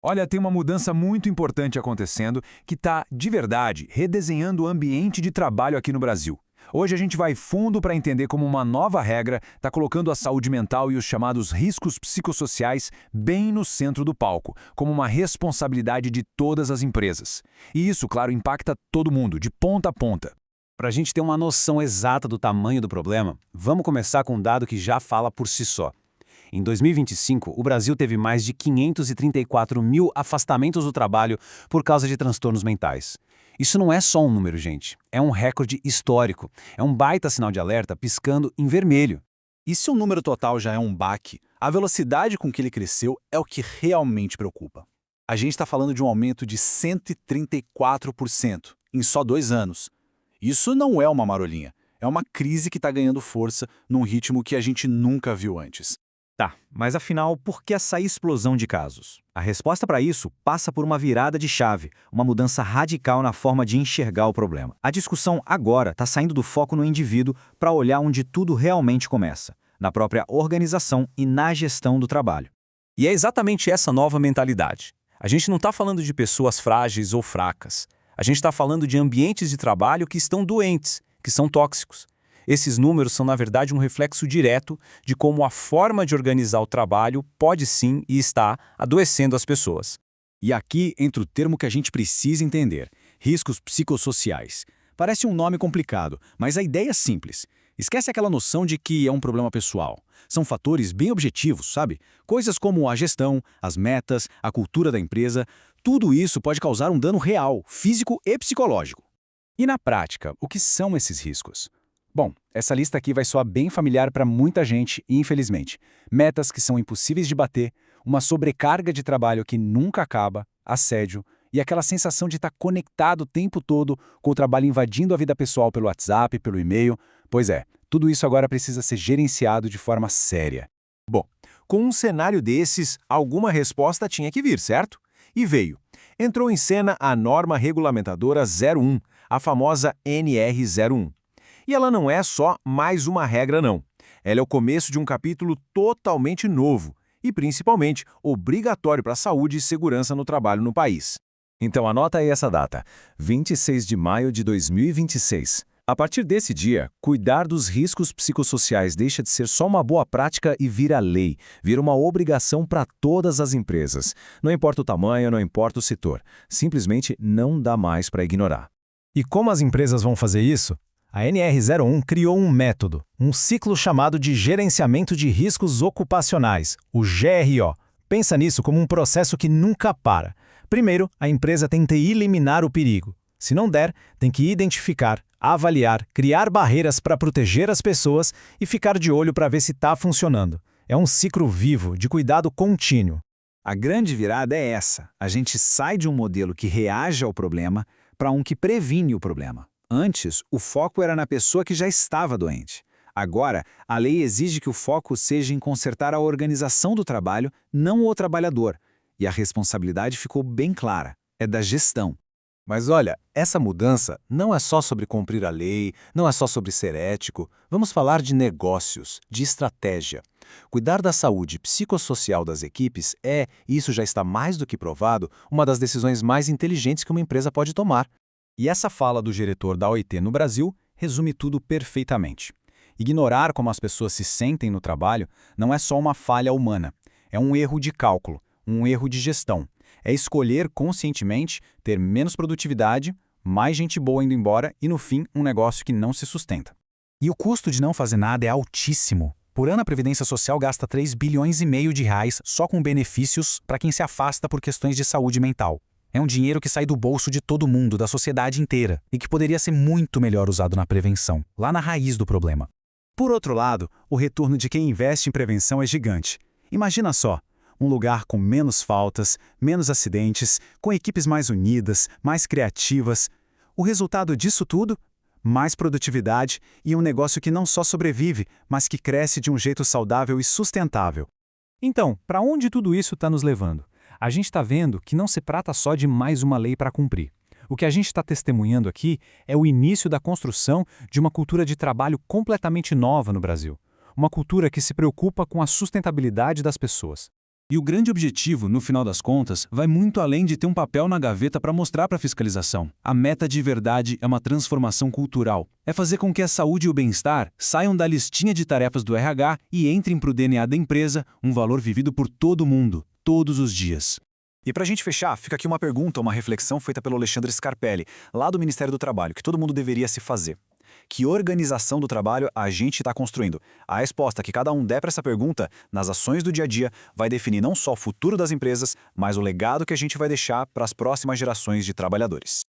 Olha, tem uma mudança muito importante acontecendo que está, de verdade, redesenhando o ambiente de trabalho aqui no Brasil. Hoje a gente vai fundo para entender como uma nova regra está colocando a saúde mental e os chamados riscos psicossociais bem no centro do palco, como uma responsabilidade de todas as empresas. E isso, claro, impacta todo mundo, de ponta a ponta. Para a gente ter uma noção exata do tamanho do problema, vamos começar com um dado que já fala por si só. Em 2025, o Brasil teve mais de 534 mil afastamentos do trabalho por causa de transtornos mentais. Isso não é só um número, gente. É um recorde histórico. É um baita sinal de alerta piscando em vermelho. E se o número total já é um baque, a velocidade com que ele cresceu é o que realmente preocupa. A gente está falando de um aumento de 134% em só 2 anos. Isso não é uma marolinha. É uma crise que está ganhando força num ritmo que a gente nunca viu antes. Tá, mas afinal, por que essa explosão de casos? A resposta para isso passa por uma virada de chave, uma mudança radical na forma de enxergar o problema. A discussão agora está saindo do foco no indivíduo para olhar onde tudo realmente começa, na própria organização e na gestão do trabalho. E é exatamente essa nova mentalidade. A gente não está falando de pessoas frágeis ou fracas. A gente está falando de ambientes de trabalho que estão doentes, que são tóxicos. Esses números são, na verdade, um reflexo direto de como a forma de organizar o trabalho pode sim e está adoecendo as pessoas. E aqui entra o termo que a gente precisa entender: riscos psicossociais. Parece um nome complicado, mas a ideia é simples. Esquece aquela noção de que é um problema pessoal. São fatores bem objetivos, sabe? Coisas como a gestão, as metas, a cultura da empresa. Tudo isso pode causar um dano real, físico e psicológico. E na prática, o que são esses riscos? Bom, essa lista aqui vai soar bem familiar para muita gente, infelizmente. Metas que são impossíveis de bater, uma sobrecarga de trabalho que nunca acaba, assédio e aquela sensação de estar conectado o tempo todo com o trabalho invadindo a vida pessoal pelo WhatsApp, pelo e-mail. Pois é, tudo isso agora precisa ser gerenciado de forma séria. Bom, com um cenário desses, alguma resposta tinha que vir, certo? E veio. Entrou em cena a norma regulamentadora 01, a famosa NR01. E ela não é só mais uma regra, não. Ela é o começo de um capítulo totalmente novo e, principalmente, obrigatório para a saúde e segurança no trabalho no país. Então anota aí essa data, 26 de maio de 2026. A partir desse dia, cuidar dos riscos psicossociais deixa de ser só uma boa prática e vira lei, vira uma obrigação para todas as empresas. Não importa o tamanho, não importa o setor. Simplesmente não dá mais para ignorar. E como as empresas vão fazer isso? A NR01 criou um método, um ciclo chamado de Gerenciamento de Riscos Ocupacionais, o GRO. Pensa nisso como um processo que nunca para. Primeiro, a empresa tenta eliminar o perigo. Se não der, tem que identificar, avaliar, criar barreiras para proteger as pessoas e ficar de olho para ver se está funcionando. É um ciclo vivo, de cuidado contínuo. A grande virada é essa. A gente sai de um modelo que reage ao problema para um que previne o problema. Antes, o foco era na pessoa que já estava doente. Agora, a lei exige que o foco seja em consertar a organização do trabalho, não o trabalhador. E a responsabilidade ficou bem clara, é da gestão. Mas olha, essa mudança não é só sobre cumprir a lei, não é só sobre ser ético. Vamos falar de negócios, de estratégia. Cuidar da saúde psicossocial das equipes é, e isso já está mais do que provado, uma das decisões mais inteligentes que uma empresa pode tomar. E essa fala do diretor da OIT no Brasil resume tudo perfeitamente. Ignorar como as pessoas se sentem no trabalho não é só uma falha humana, é um erro de cálculo, um erro de gestão. É escolher conscientemente ter menos produtividade, mais gente boa indo embora e, no fim, um negócio que não se sustenta. E o custo de não fazer nada é altíssimo. Por ano, a Previdência Social gasta 3,5 bilhões de reais só com benefícios para quem se afasta por questões de saúde mental. É um dinheiro que sai do bolso de todo mundo, da sociedade inteira, e que poderia ser muito melhor usado na prevenção, lá na raiz do problema. Por outro lado, o retorno de quem investe em prevenção é gigante. Imagina só, um lugar com menos faltas, menos acidentes, com equipes mais unidas, mais criativas. O resultado disso tudo? Mais produtividade e um negócio que não só sobrevive, mas que cresce de um jeito saudável e sustentável. Então, para onde tudo isso está nos levando? A gente está vendo que não se trata só de mais uma lei para cumprir. O que a gente está testemunhando aqui é o início da construção de uma cultura de trabalho completamente nova no Brasil. Uma cultura que se preocupa com a sustentabilidade das pessoas. E o grande objetivo, no final das contas, vai muito além de ter um papel na gaveta para mostrar para a fiscalização. A meta de verdade é uma transformação cultural. É fazer com que a saúde e o bem-estar saiam da listinha de tarefas do RH e entrem para o DNA da empresa, um valor vivido por todo mundo, todos os dias. E para a gente fechar, fica aqui uma pergunta, uma reflexão feita pelo Alexandre Scarpelli, lá do Ministério do Trabalho, que todo mundo deveria se fazer. Que organização do trabalho a gente está construindo? A resposta que cada um der para essa pergunta, nas ações do dia a dia, vai definir não só o futuro das empresas, mas o legado que a gente vai deixar para as próximas gerações de trabalhadores.